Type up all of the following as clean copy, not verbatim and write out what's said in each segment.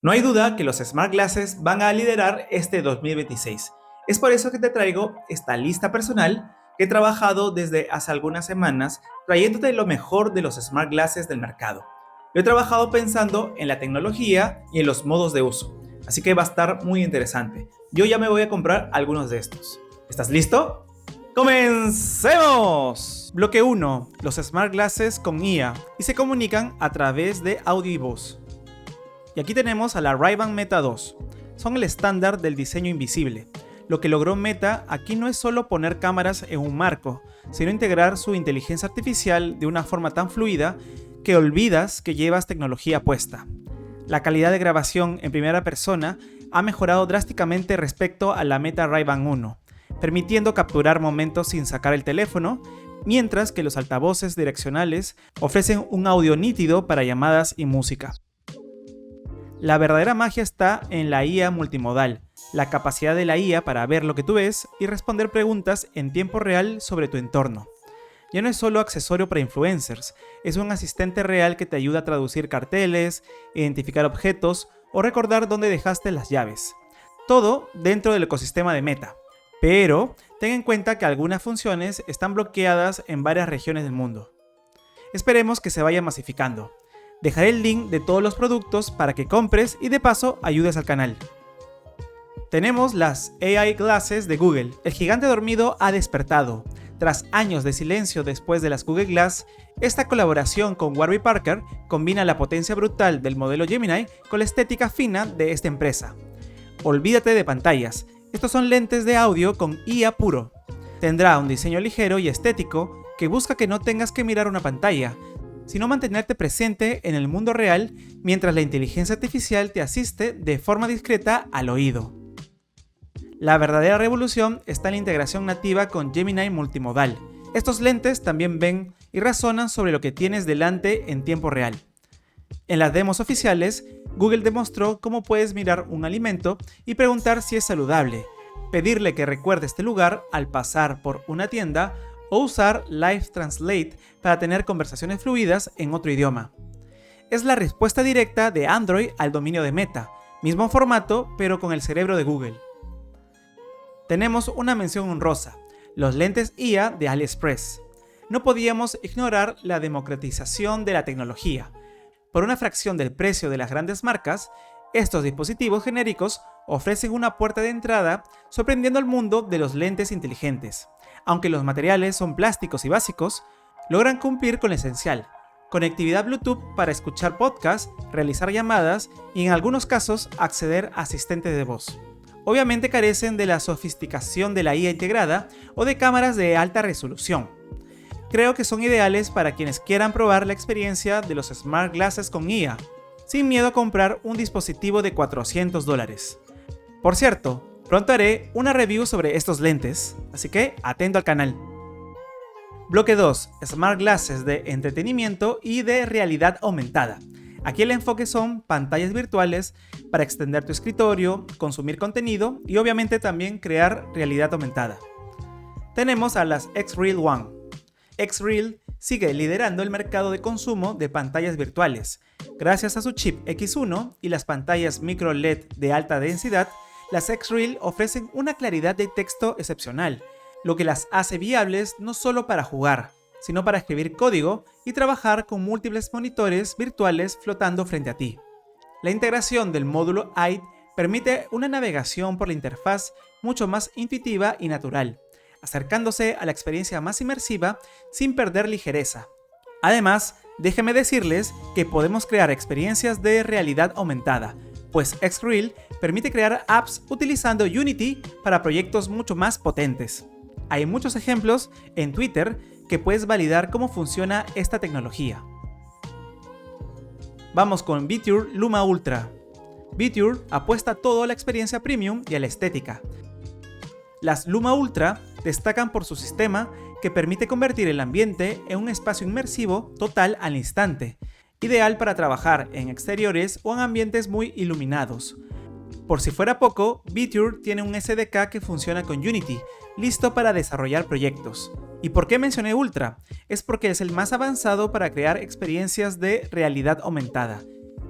No hay duda que los Smart Glasses van a liderar este 2026. Es por eso que te traigo esta lista personal que he trabajado desde hace algunas semanas trayéndote lo mejor de los Smart Glasses del mercado. Lo he trabajado pensando en la tecnología y en los modos de uso, así que va a estar muy interesante. Yo ya me voy a comprar algunos de estos. ¿Estás listo? ¡Comencemos! Bloque 1. Los Smart Glasses con IA y se comunican a través de audio y voz. Y aquí tenemos a la Ray-Ban Meta 2. Son el estándar del diseño invisible. Lo que logró Meta aquí no es solo poner cámaras en un marco, sino integrar su inteligencia artificial de una forma tan fluida que olvidas que llevas tecnología puesta. La calidad de grabación en primera persona ha mejorado drásticamente respecto a la Meta Ray-Ban 1, permitiendo capturar momentos sin sacar el teléfono, mientras que los altavoces direccionales ofrecen un audio nítido para llamadas y música. La verdadera magia está en la IA multimodal, la capacidad de la IA para ver lo que tú ves y responder preguntas en tiempo real sobre tu entorno. Ya no es solo accesorio para influencers, es un asistente real que te ayuda a traducir carteles, identificar objetos o recordar dónde dejaste las llaves. Todo dentro del ecosistema de Meta. Pero ten en cuenta que algunas funciones están bloqueadas en varias regiones del mundo. Esperemos que se vaya masificando. Dejaré el link de todos los productos para que compres y de paso ayudes al canal. Tenemos las AI Glasses de Google. El gigante dormido ha despertado. Tras años de silencio después de las Google Glass, esta colaboración con Warby Parker combina la potencia brutal del modelo Gemini con la estética fina de esta empresa. Olvídate de pantallas. Estos son lentes de audio con IA puro. Tendrá un diseño ligero y estético que busca que no tengas que mirar una pantalla, sino mantenerte presente en el mundo real mientras la inteligencia artificial te asiste de forma discreta al oído. La verdadera revolución está en la integración nativa con Gemini multimodal. Estos lentes también ven y razonan sobre lo que tienes delante en tiempo real. En las demos oficiales, Google demostró cómo puedes mirar un alimento y preguntar si es saludable, pedirle que recuerde este lugar al pasar por una tienda o usar Live Translate para tener conversaciones fluidas en otro idioma. Es la respuesta directa de Android al dominio de Meta, mismo formato pero con el cerebro de Google. Tenemos una mención honrosa, los lentes IA de AliExpress. No podíamos ignorar la democratización de la tecnología. Por una fracción del precio de las grandes marcas, estos dispositivos genéricos ofrecen una puerta de entrada sorprendiendo al mundo de los lentes inteligentes. Aunque los materiales son plásticos y básicos, logran cumplir con lo esencial: conectividad Bluetooth para escuchar podcasts, realizar llamadas y en algunos casos acceder a asistentes de voz. Obviamente carecen de la sofisticación de la IA integrada o de cámaras de alta resolución. Creo que son ideales para quienes quieran probar la experiencia de los Smart Glasses con IA, sin miedo a comprar un dispositivo de $400. Por cierto, pronto haré una review sobre estos lentes, así que atento al canal. Bloque 2. Smart Glasses de entretenimiento y de realidad aumentada. Aquí el enfoque son pantallas virtuales para extender tu escritorio, consumir contenido y obviamente también crear realidad aumentada. Tenemos a las X-Real One. X-Real sigue liderando el mercado de consumo de pantallas virtuales. Gracias a su chip X1 y las pantallas micro LED de alta densidad, las X-Real ofrecen una claridad de texto excepcional, lo que las hace viables no solo para jugar, sino para escribir código y trabajar con múltiples monitores virtuales flotando frente a ti. La integración del módulo AI permite una navegación por la interfaz mucho más intuitiva y natural, acercándose a la experiencia más inmersiva sin perder ligereza. Además, déjenme decirles que podemos crear experiencias de realidad aumentada, pues X-Real permite crear apps utilizando Unity para proyectos mucho más potentes. Hay muchos ejemplos en Twitter que puedes validar cómo funciona esta tecnología. Vamos con Viture Luma Ultra. Viture apuesta todo a la experiencia premium y a la estética. Las Luma Ultra destacan por su sistema que permite convertir el ambiente en un espacio inmersivo total al instante, ideal para trabajar en exteriores o en ambientes muy iluminados. Por si fuera poco, Viture tiene un SDK que funciona con Unity, listo para desarrollar proyectos. ¿Y por qué mencioné Ultra? Es porque es el más avanzado para crear experiencias de realidad aumentada.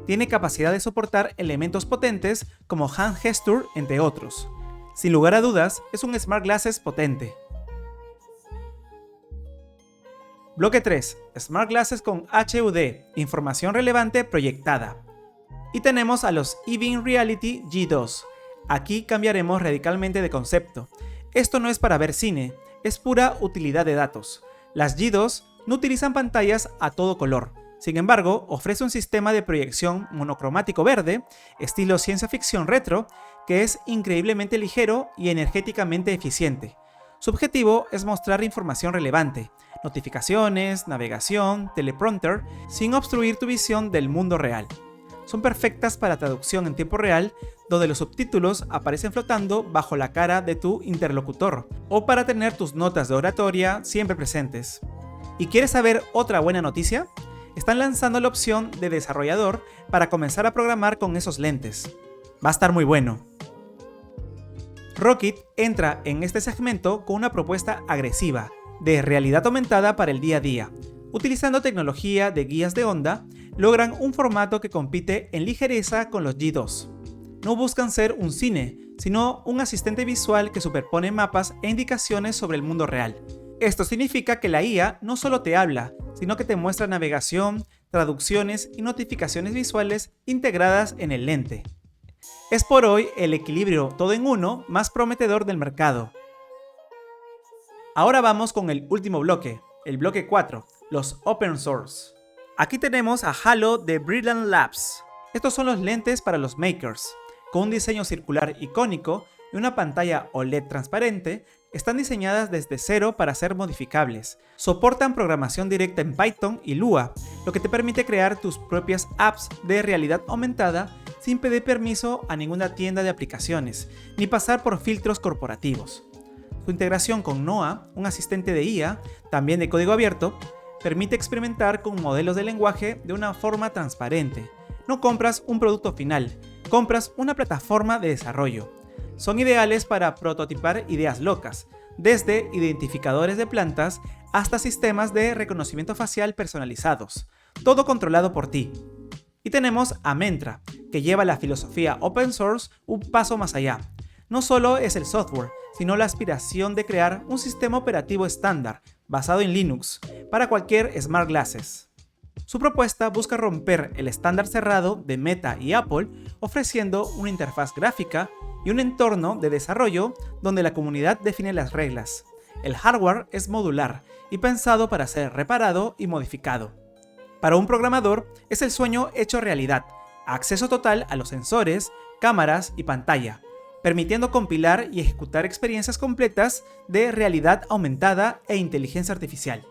tiene capacidad de soportar elementos potentes como hand gesture, entre otros. Sin lugar a dudas, es un Smart Glasses potente. Bloque 3. Smart Glasses con HUD, información relevante proyectada. Y tenemos a los eBeam Reality G2. Aquí cambiaremos radicalmente de concepto. Esto no es para ver cine, es pura utilidad de datos. Las G2 no utilizan pantallas a todo color. Sin embargo, ofrece un sistema de proyección monocromático verde, estilo ciencia ficción retro, que es increíblemente ligero y energéticamente eficiente. Su objetivo es mostrar información relevante, notificaciones, navegación, teleprompter, sin obstruir tu visión del mundo real. Son perfectas para traducción en tiempo real, donde los subtítulos aparecen flotando bajo la cara de tu interlocutor, o para tener tus notas de oratoria siempre presentes. ¿Y quieres saber otra buena noticia? Están lanzando la opción de desarrollador para comenzar a programar con esos lentes. Va a estar muy bueno. Rocket entra en este segmento con una propuesta agresiva de realidad aumentada para el día a día. Utilizando tecnología de guías de onda, logran un formato que compite en ligereza con los G2. No buscan ser un cine, sino un asistente visual que superpone mapas e indicaciones sobre el mundo real. Esto significa que la IA no solo te habla, sino que te muestra navegación, traducciones y notificaciones visuales integradas en el lente. Es por hoy el equilibrio todo en uno más prometedor del mercado. Ahora vamos con el último bloque, el bloque 4, los Open Source. Aquí tenemos a Halo de Brilliant Labs. Estos son los lentes para los makers. Con un diseño circular icónico y una pantalla OLED transparente, están diseñadas desde cero para ser modificables. Soportan programación directa en Python y Lua, lo que te permite crear tus propias apps de realidad aumentada sin pedir permiso a ninguna tienda de aplicaciones, ni pasar por filtros corporativos. Su integración con Noa, un asistente de IA, también de código abierto, permite experimentar con modelos de lenguaje de una forma transparente. No compras un producto final, compras una plataforma de desarrollo. Son ideales para prototipar ideas locas, desde identificadores de plantas hasta sistemas de reconocimiento facial personalizados, todo controlado por ti. Y tenemos a Mentra, que lleva la filosofía open source un paso más allá. No solo es el software, sino la aspiración de crear un sistema operativo estándar, basado en Linux, para cualquier Smart Glasses. Su propuesta busca romper el estándar cerrado de Meta y Apple, ofreciendo una interfaz gráfica y un entorno de desarrollo donde la comunidad define las reglas. El hardware es modular y pensado para ser reparado y modificado. Para un programador es el sueño hecho realidad, acceso total a los sensores, cámaras y pantalla, permitiendo compilar y ejecutar experiencias completas de realidad aumentada e inteligencia artificial.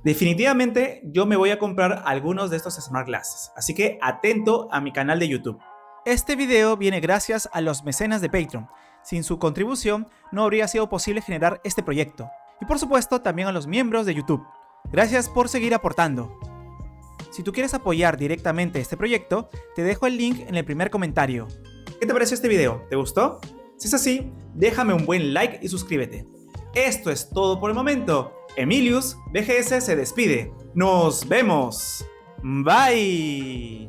Definitivamente yo me voy a comprar algunos de estos Smart Glasses, así que atento a mi canal de YouTube. Este video viene gracias a los mecenas de Patreon. Sin su contribución no habría sido posible generar este proyecto. Y por supuesto también a los miembros de YouTube. Gracias por seguir aportando. Si tú quieres apoyar directamente este proyecto, te dejo el link en el primer comentario. ¿Qué te pareció este video? ¿Te gustó? Si es así, déjame un buen like y suscríbete. Esto es todo por el momento. Emilius BGS se despide. ¡Nos vemos! Bye.